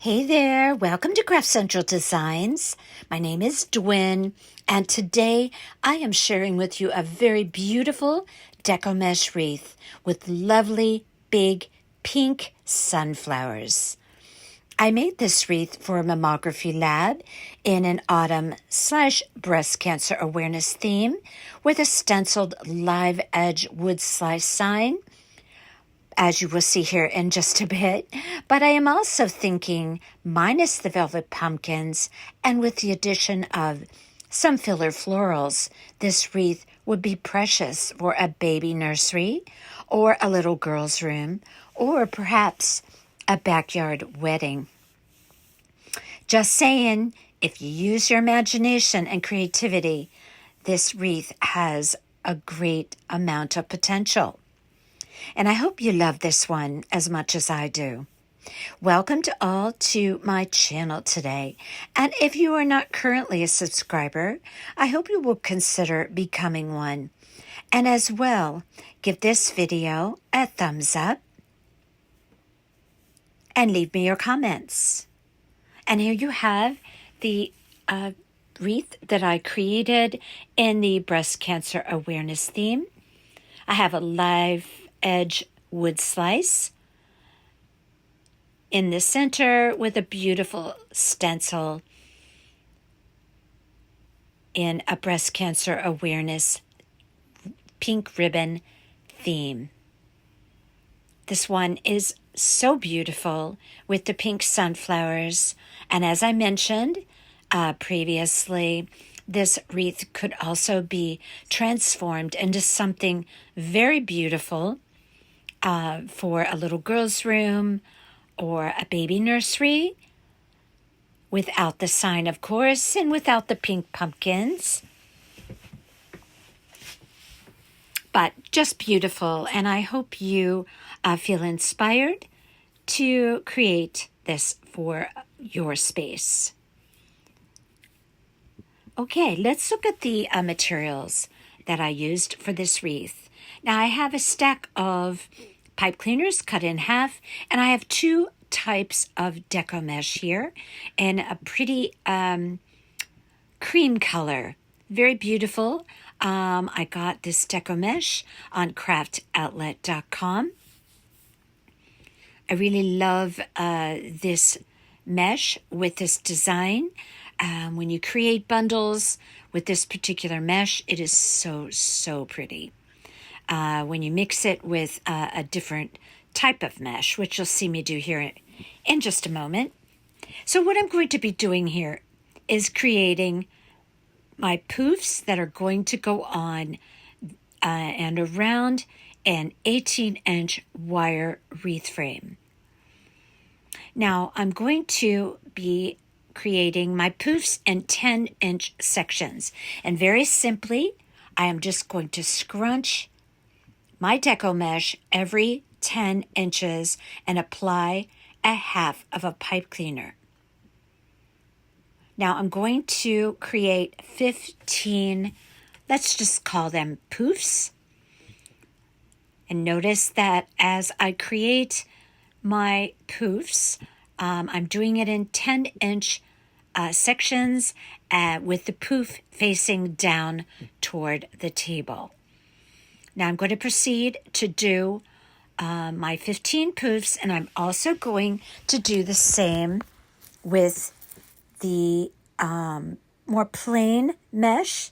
Hey there, welcome to Craft Central Designs. My name is Dwynn, and today I am sharing with you a very beautiful Deco mesh wreath with lovely big pink sunflowers. I made this wreath for a mammography lab in an autumn/breast cancer awareness theme with a stenciled live edge wood slice sign, as you will see here in just a bit. But I am also thinking minus the velvet pumpkins and with the addition of some filler florals, this wreath would be precious for a baby nursery or a little girl's room or perhaps a backyard wedding. Just saying, if you use your imagination and creativity, this wreath has a great amount of potential. And I hope you love this one as much as I do. Welcome to all to my channel today. And if you are not currently a subscriber, I hope you will consider becoming one. And as well, give this video a thumbs up and leave me your comments. And here you have the wreath that I created in the breast cancer awareness theme. I have a live edge wood slice in the center with a beautiful stencil in a breast cancer awareness pink ribbon theme. This one is so beautiful with the pink sunflowers, and as I mentioned previously, this wreath could also be transformed into something very beautiful for a little girl's room or a baby nursery, without the sign, of course, and without the pink pumpkins. But just beautiful, and I hope you feel inspired to create this for your space. Okay, let's look at the materials that I used for this wreath. Now, I have a stack of pipe cleaners cut in half, and I have two types of Deco mesh here in a pretty cream color. Very beautiful. I got this Deco mesh on craftcentraldesigns.com. I really love this mesh with this design. When you create bundles with this particular mesh, it is so pretty. When you mix it with a different type of mesh, which you'll see me do here in just a moment. So what I'm going to be doing here is creating my poofs that are going to go on and around an 18-inch wire wreath frame. Now, I'm going to be creating my poofs in 10-inch sections. And very simply, I am just going to scrunch my Deco mesh every 10 inches and apply a half of a pipe cleaner. Now I'm going to create 15, let's just call them poofs. And notice that as I create my poofs, I'm doing it in 10-inch sections with the poof facing down toward the table. Now I'm going to proceed to do my 15 poofs, and I'm also going to do the same with the more plain mesh.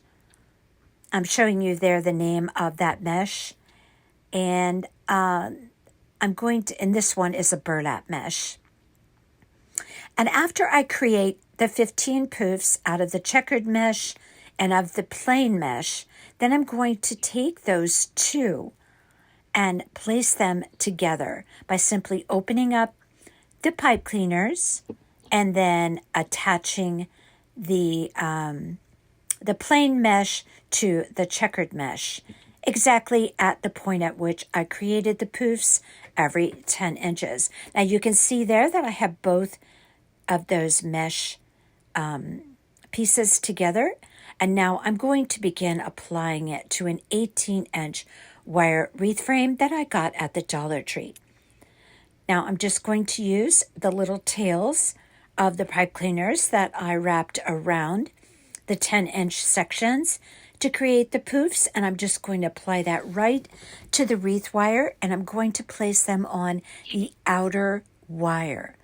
I'm showing you there the name of that mesh, and I'm going to, and this one is a burlap mesh. And after I create the 15 poofs out of the checkered mesh and of the plain mesh, then I'm going to take those two and place them together by simply opening up the pipe cleaners and then attaching the plain mesh to the checkered mesh, exactly at the point at which I created the poofs every 10 inches. Now you can see there that I have both of those mesh pieces together, and now I'm going to begin applying it to an 18-inch wire wreath frame that I got at the Dollar Tree. Now I'm just going to use the little tails of the pipe cleaners that I wrapped around the 10-inch sections to create the poofs, and I'm just going to apply that right to the wreath wire, and I'm going to place them on the outer wire.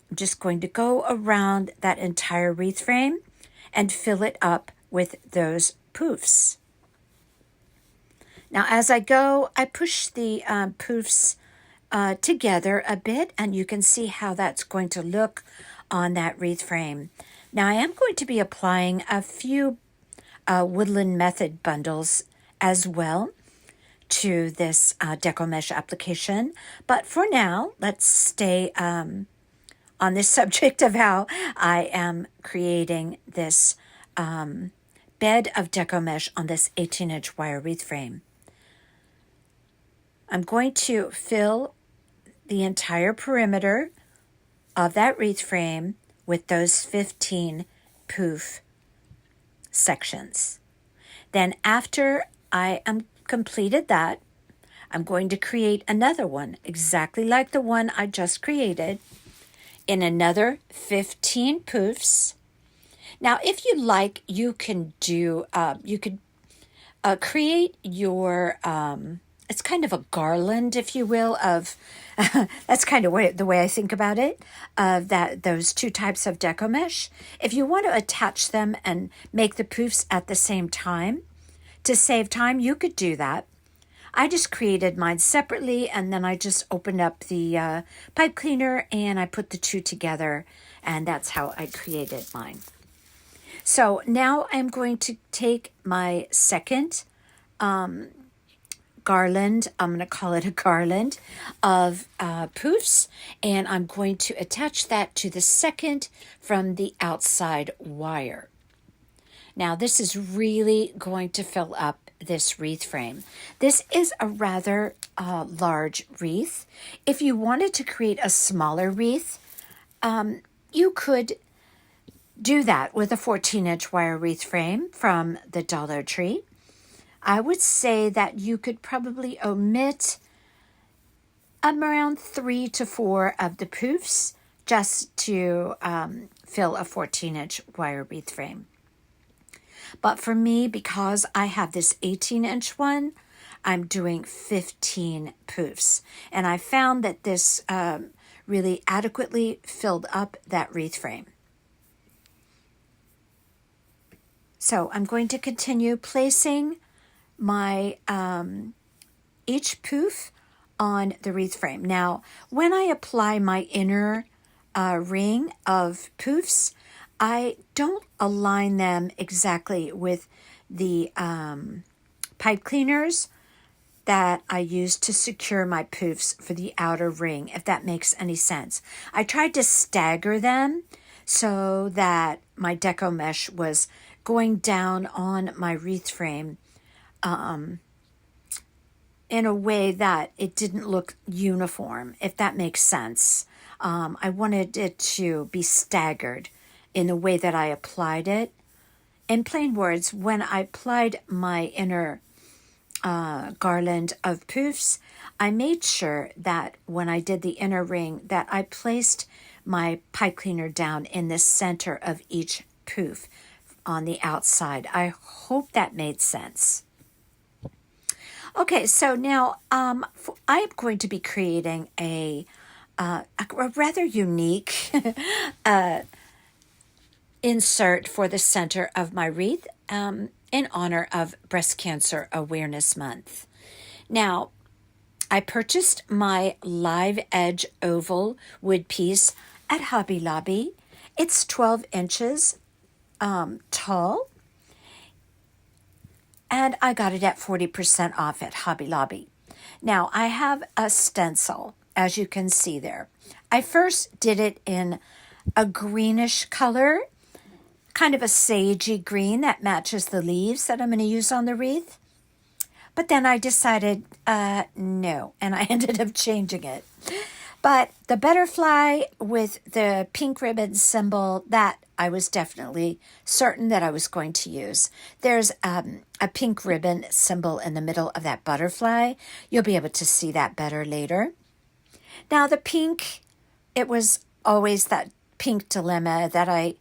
I'm just going to go around that entire wreath frame and fill it up with those poofs. Now, as I go, I push the poofs together a bit, and you can see how that's going to look on that wreath frame. Now, I am going to be applying a few Woodland Method bundles as well to this Deco Mesh application, but for now, let's stay on this subject of how I am creating this bed of Deco Mesh on this 18-inch wire wreath frame. I'm going to fill the entire perimeter of that wreath frame with those 15 poof sections. Then after I am completed that, I'm going to create another one exactly like the one I just created in another 15 poofs. Now, if you like, you can do, you could create your, it's kind of a garland, if you will, of, that's kind of the way I think about it, of those two types of Deco Mesh. If you want to attach them and make the poofs at the same time, to save time, you could do that. I just created mine separately, and then I just opened up the pipe cleaner and I put the two together, and that's how I created mine. So now I'm going to take my second garland, I'm going to call it a garland of poofs, and I'm going to attach that to the second from the outside wire. Now, this is really going to fill up this wreath frame. This is a rather large wreath. If you wanted to create a smaller wreath, you could do that with a 14-inch wire wreath frame from the Dollar Tree. I would say that you could probably omit around 3 to 4 of the poofs just to fill a 14-inch wire wreath frame. But for me, because I have this 18-inch one, I'm doing 15 poofs. And I found that this really adequately filled up that wreath frame. So I'm going to continue placing my each poof on the wreath frame. Now, when I apply my inner ring of poofs, I don't align them exactly with the pipe cleaners that I use to secure my poofs for the outer ring, if that makes any sense. I tried to stagger them so that my Deco Mesh was going down on my wreath frame in a way that it didn't look uniform, if that makes sense. I wanted it to be staggered in the way that I applied it. In plain words, when I applied my inner garland of poofs, I made sure that when I did the inner ring that I placed my pipe cleaner down in the center of each poof on the outside. I hope that made sense. Okay, so now I'm going to be creating a rather unique insert for the center of my wreath in honor of Breast Cancer Awareness Month. Now, I purchased my live edge oval wood piece at Hobby Lobby. It's 12 inches tall, and I got it at 40% off at Hobby Lobby. Now, I have a stencil, as you can see there. I first did it in a greenish color, kind of a sagey green that matches the leaves that I'm going to use on the wreath. But then I decided no, and I ended up changing it. But the butterfly with the pink ribbon symbol, that I was definitely certain that I was going to use. There's a pink ribbon symbol in the middle of that butterfly. You'll be able to see that better later. Now the pink, it was always that pink dilemma that I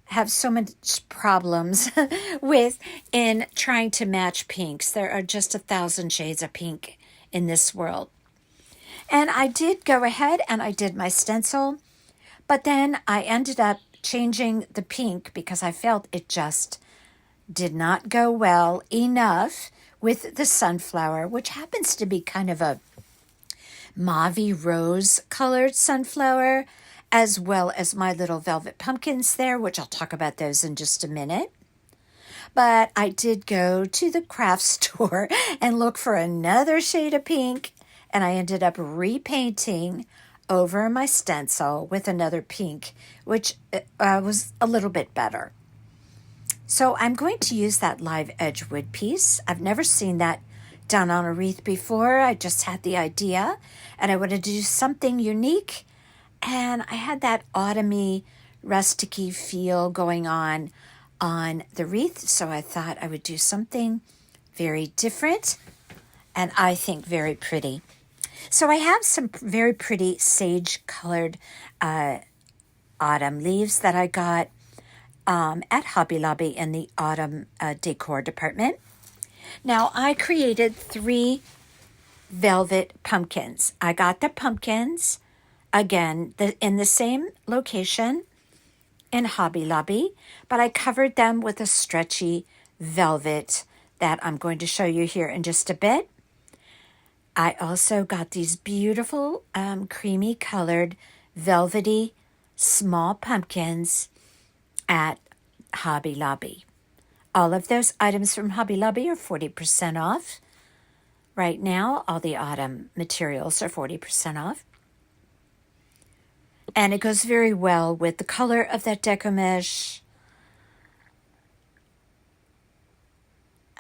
have so much problems with in trying to match pinks. There are just 1,000 shades of pink in this world. And I did go ahead and I did my stencil, but then I ended up changing the pink because I felt it just did not go well enough with the sunflower, which happens to be kind of a mauve rose colored sunflower, as well as my little velvet pumpkins there, which I'll talk about those in just a minute. But I did go to the craft store and look for another shade of pink, and I ended up repainting over my stencil with another pink, which was a little bit better. So I'm going to use that live edge wood piece. I've never seen that done on a wreath before. I just had the idea, and I wanted to do something unique, and I had that autumny, rusticy feel going on the wreath, so I thought I would do something very different, and I think very pretty. So I have some very pretty sage-colored autumn leaves that I got at Hobby Lobby in the autumn decor department. Now, I created 3 velvet pumpkins. I got the pumpkins, again, in the same location in Hobby Lobby, but I covered them with a stretchy velvet that I'm going to show you here in just a bit. I also got these beautiful creamy colored velvety small pumpkins at Hobby Lobby. All of those items from Hobby Lobby are 40% off. Right now, all the autumn materials are 40% off. And it goes very well with the color of that Deco mesh.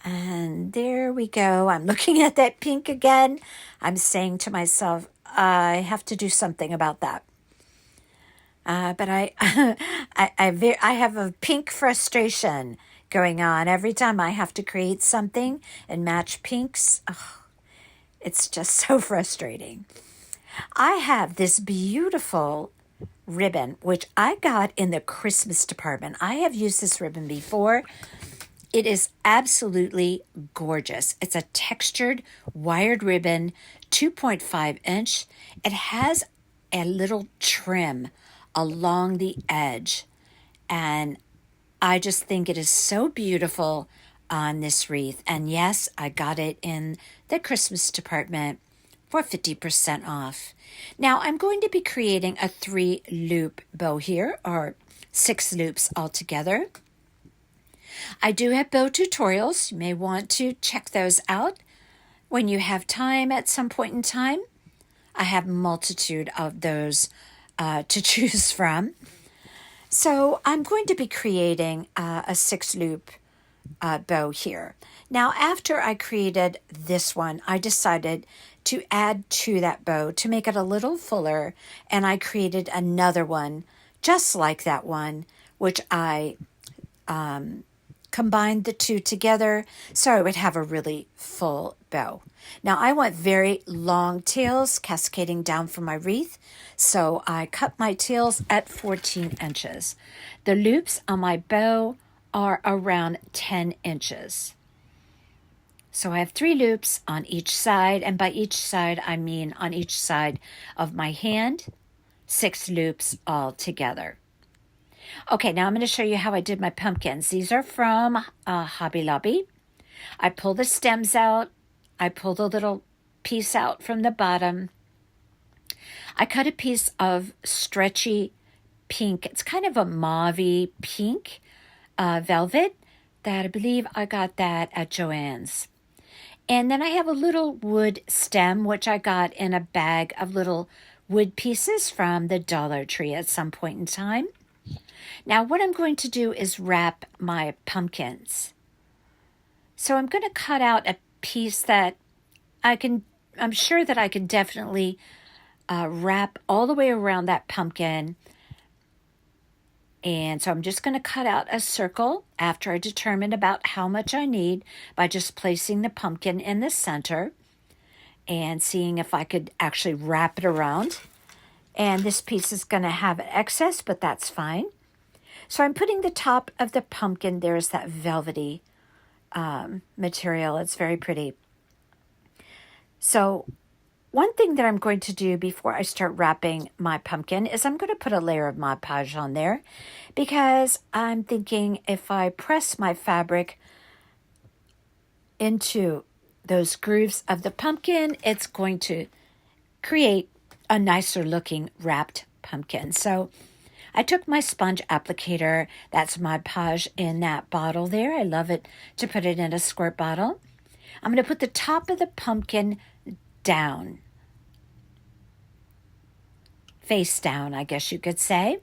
And there we go. I'm looking at that pink again. I'm saying to myself, I have to do something about that. But I have a pink frustration going on every time I have to create something and match pinks. Oh, it's just so frustrating. I have this beautiful ribbon, which I got in the Christmas department. I have used this ribbon before. It is absolutely gorgeous. It's a textured wired ribbon, 2.5 inch. It has a little trim along the edge, and I just think it is so beautiful on this wreath. And yes, I got it in the Christmas department for 50% off. Now I'm going to be creating a 3-loop bow here, or 6 loops altogether. I do have bow tutorials. You may want to check those out when you have time at some point in time. I have a multitude of those to choose from. So I'm going to be creating a 6-loop bow here. Now, after I created this one, I decided to add to that bow to make it a little fuller, and I created another one just like that one, which I combined the two together so I would have a really full bow. Now, I want very long tails cascading down from my wreath, so I cut my tails at 14 inches. The loops on my bow are around 10 inches. So I have 3 loops on each side, and by each side, I mean on each side of my hand, 6 loops all together. Okay, now I'm going to show you how I did my pumpkins. These are from Hobby Lobby. I pull the stems out. I pull the little piece out from the bottom. I cut a piece of stretchy pink. It's kind of a mauve pink velvet that I believe I got that at Joann's. And then I have a little wood stem, which I got in a bag of little wood pieces from the Dollar Tree at some point in time. Now, what I'm going to do is wrap my pumpkins. So I'm going to cut out a piece that I'm sure that I can definitely wrap all the way around that pumpkin. And so I'm just going to cut out a circle after I determine about how much I need by just placing the pumpkin in the center and seeing if I could actually wrap it around. And this piece is going to have excess, but that's fine. So I'm putting the top of the pumpkin. There's that velvety material. It's very pretty. So one thing that I'm going to do before I start wrapping my pumpkin is I'm going to put a layer of Mod Podge on there, because I'm thinking if I press my fabric into those grooves of the pumpkin, it's going to create a nicer looking wrapped pumpkin. So I took my sponge applicator, that's Mod Podge, in that bottle there. I love it to put it in a squirt bottle. I'm going to put the top of the pumpkin down, face down, I guess you could say.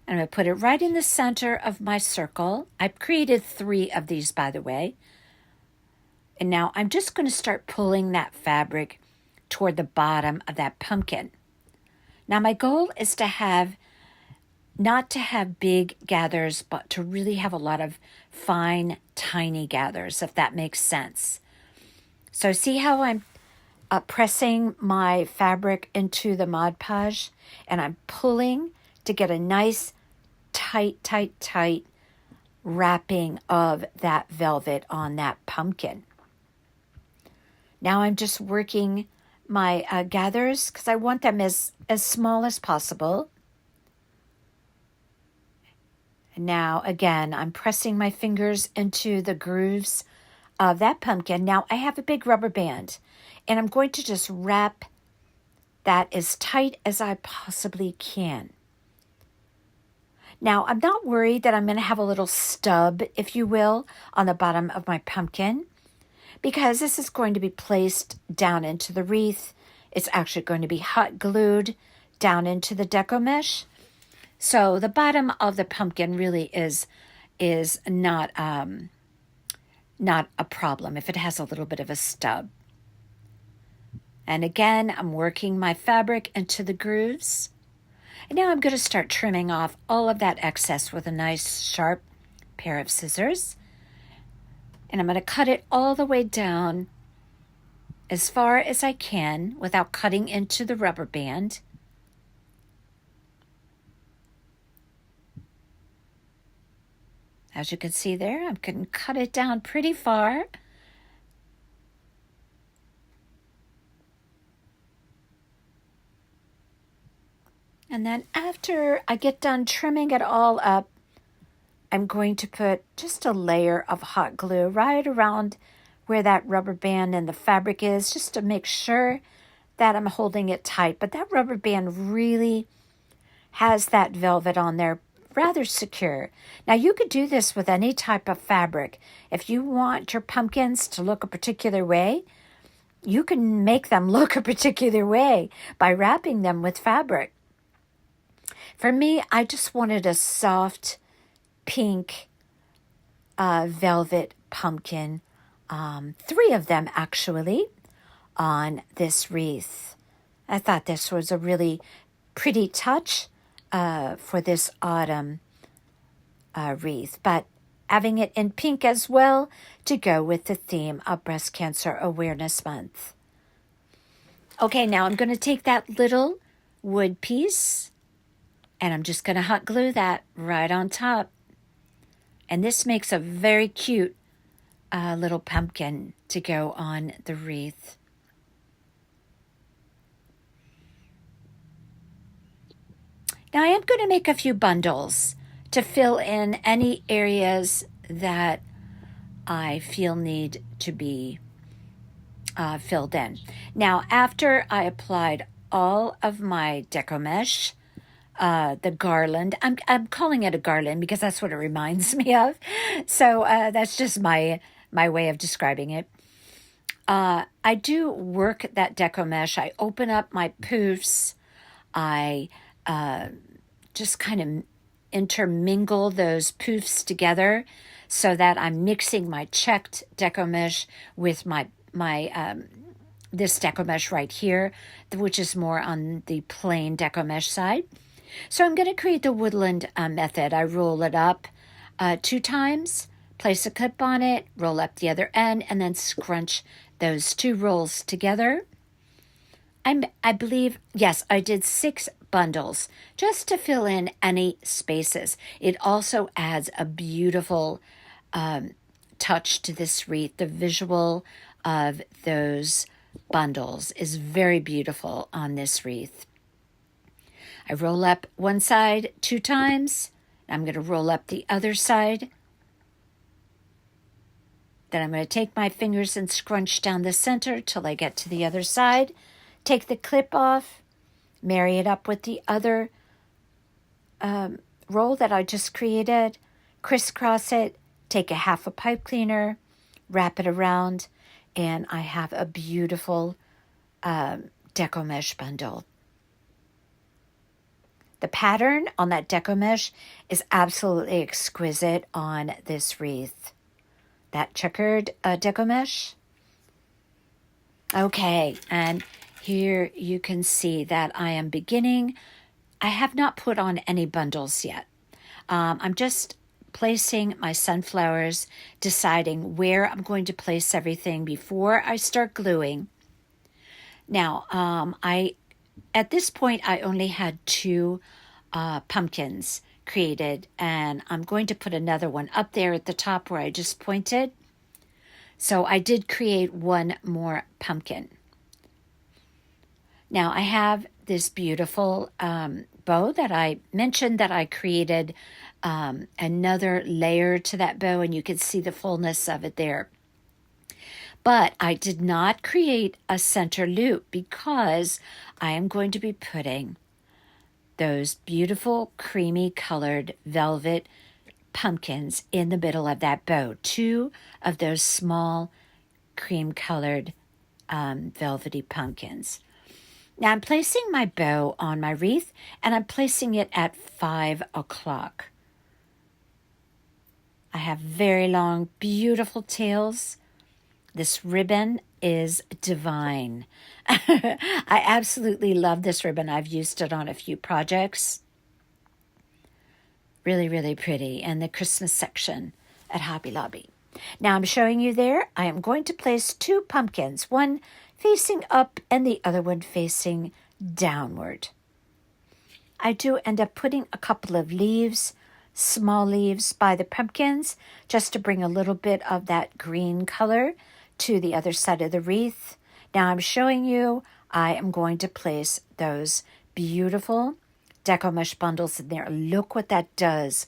I'm going to put it right in the center of my circle. I've created 3 of these, by the way. And now I'm just going to start pulling that fabric toward the bottom of that pumpkin. Now my goal is to have, not to have big gathers, but to really have a lot of fine, tiny gathers, if that makes sense. So see how I'm pressing my fabric into the Mod Podge, and I'm pulling to get a nice tight wrapping of that velvet on that pumpkin. Now I'm just working my gathers, because I want them as small as possible. And now again, I'm pressing my fingers into the grooves of that pumpkin. Now I have a big rubber band, and I'm going to just wrap that as tight as I possibly can. Now, I'm not worried that I'm going to have a little stub, if you will, on the bottom of my pumpkin, because this is going to be placed down into the wreath. It's actually going to be hot glued down into the Deco mesh. So the bottom of the pumpkin really is not a problem if it has a little bit of a stub. And again, I'm working my fabric into the grooves. And now I'm going to start trimming off all of that excess with a nice sharp pair of scissors. And I'm going to cut it all the way down as far as I can without cutting into the rubber band. As you can see there, I'm going to cut it down pretty far. And then after I get done trimming it all up, I'm going to put just a layer of hot glue right around where that rubber band and the fabric is, just to make sure that I'm holding it tight. But that rubber band really has that velvet on there, rather secure. Now you could do this with any type of fabric. If you want your pumpkins to look a particular way, you can make them look a particular way by wrapping them with fabric. For me, I just wanted a soft pink velvet pumpkin, 3 of them actually, on this wreath. I thought this was a really pretty touch for this autumn wreath, but having it in pink as well to go with the theme of Breast Cancer Awareness Month. Okay, now I'm going to take that little wood piece, and I'm just going to hot glue that right on top. And this makes a very cute little pumpkin to go on the wreath. Now I am going to make a few bundles to fill in any areas that I feel need to be filled in. Now, after I applied all of my Deco mesh, the garland, I'm calling it a garland because that's what it reminds me of. So that's just my way of describing it. I do work that Deco mesh. I open up my poofs. I just kind of intermingle those poofs together so that I'm mixing my checked Deco mesh with my this Deco mesh right here, which is more on the plain Deco mesh side. So I'm going to create the woodland method. I roll it up 2 times, place a clip on it, roll up the other end, and then scrunch those 2 rolls together I believe, yes, I did 6 bundles just to fill in any spaces. It also adds a beautiful touch to this wreath. The visual of those bundles is very beautiful on this wreath. I roll up one side 2 times. I'm going to roll up the other side. Then I'm going to take my fingers and scrunch down the center till I get to the other side. Take the clip off, marry it up with the other roll that I just created, crisscross it, take a half a pipe cleaner, wrap it around, and I have a beautiful Deco mesh bundle. The pattern on that Deco mesh is absolutely exquisite on this wreath. That checkered Deco mesh. Okay, and here you can see that I am beginning. I have not put on any bundles yet. I'm just placing my sunflowers, deciding where I'm going to place everything before I start gluing. Now, at this point, I only had 2 pumpkins created, and I'm going to put another one up there at the top where I just pointed. So I did create 1 more pumpkin. Now I have this beautiful bow that I mentioned that I created another layer to that bow, and you can see the fullness of it there. But I did not create a center loop because I am going to be putting those beautiful creamy colored velvet pumpkins in the middle of that bow. 2 of those small cream colored velvety pumpkins. Now I'm placing my bow on my wreath, and I'm placing it at 5 o'clock. I have very long, beautiful tails. This ribbon is divine. I absolutely love this ribbon. I've used it on a few projects. Really, really pretty. And the Christmas section at Hobby Lobby. Now I'm showing you there. I am going to place 2 pumpkins, one facing up and the other one facing downward. I do end up putting a couple of leaves, small leaves by the pumpkins, just to bring a little bit of that green color to the other side of the wreath. Now I'm showing you, I am going to place those beautiful Deco mesh bundles in there. Look what that does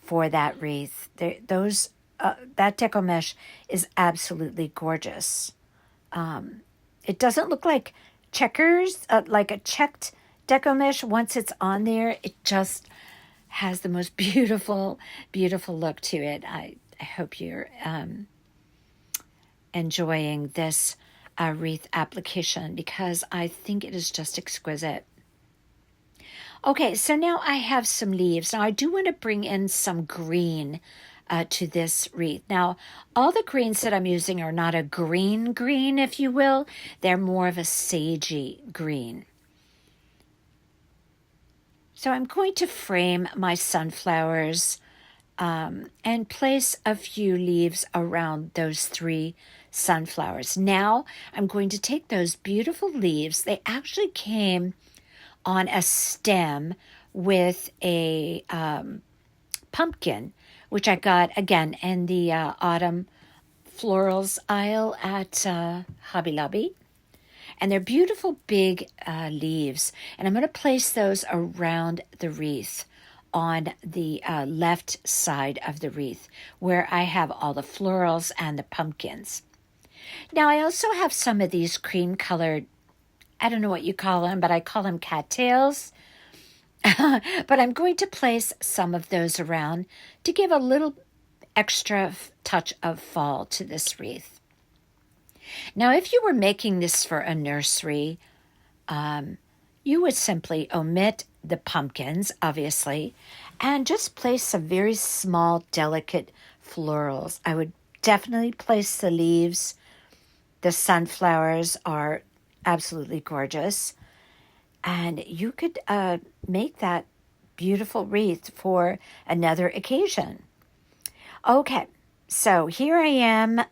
for that wreath. That Deco mesh is absolutely gorgeous. It doesn't look like checkers, like a checked Deco mesh. Once it's on there, it just has the most beautiful, beautiful look to it. I hope you're enjoying this wreath application because I think it is just exquisite. Okay, so now I have some leaves. Now I do want to bring in some green to this wreath. Now, all the greens that I'm using are not a green, if you will. They're more of a sagey green. So I'm going to frame my sunflowers and place a few leaves around those 3 sunflowers. Now I'm going to take those beautiful leaves. They actually came on a stem with a pumpkin, which I got, again, in the autumn florals aisle at Hobby Lobby. And they're beautiful big leaves. And I'm going to place those around the wreath on the left side of the wreath, where I have all the florals and the pumpkins. Now, I also have some of these cream-colored, I don't know what you call them, but I call them cattails. But I'm going to place some of those around to give a little extra touch of fall to this wreath. Now, if you were making this for a nursery, you would simply omit the pumpkins, obviously, and just place some very small, delicate florals. I would definitely place the leaves. The sunflowers are absolutely gorgeous. And you could make that beautiful wreath for another occasion. Okay, so here I am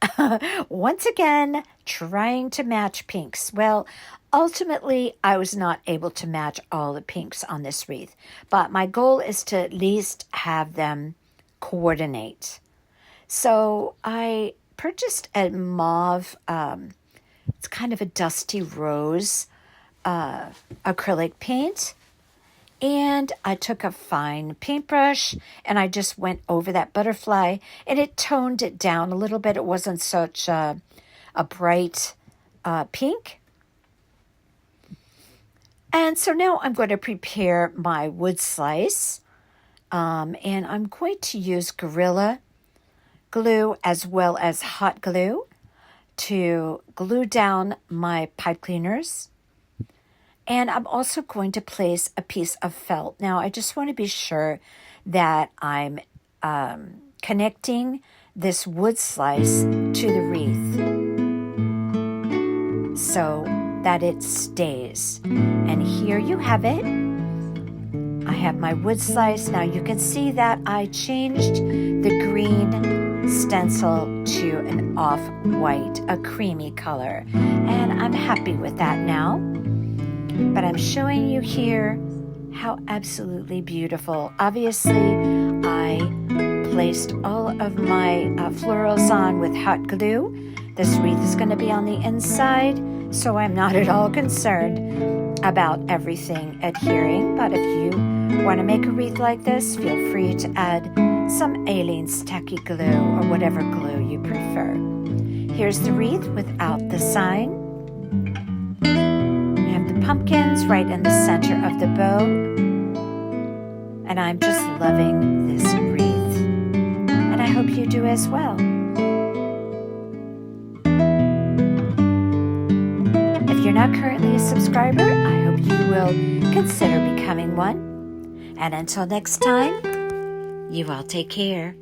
once again trying to match pinks. Well, Ultimately, I was not able to match all the pinks on this wreath, but my goal is to at least have them coordinate. So I purchased a mauve, it's kind of a dusty rose acrylic paint. And I took a fine paintbrush and I just went over that butterfly and it toned it down a little bit. It wasn't such a bright pink. And so now I'm going to prepare my wood slice. And I'm going to use Gorilla Glue as well as hot glue to glue down my pipe cleaners. And I'm also going to place a piece of felt. Now, I just want to be sure that I'm connecting this wood slice to the wreath so that it stays. And here you have it. I have my wood slice. Now you can see that I changed the green stencil to an off-white, a creamy color. And I'm happy with that now. But I'm showing you here how absolutely beautiful. Obviously, I placed all of my florals on with hot glue. This wreath is going to be on the inside, so I'm not at all concerned about everything adhering. But if you want to make a wreath like this, feel free to add some Aleene's tacky glue or whatever glue you prefer. Here's the wreath without the sign. Pumpkins right in the center of the bow, and I'm just loving this wreath, and I hope you do as well. If you're not currently a subscriber, I hope you will consider becoming one, and until next time, you all take care.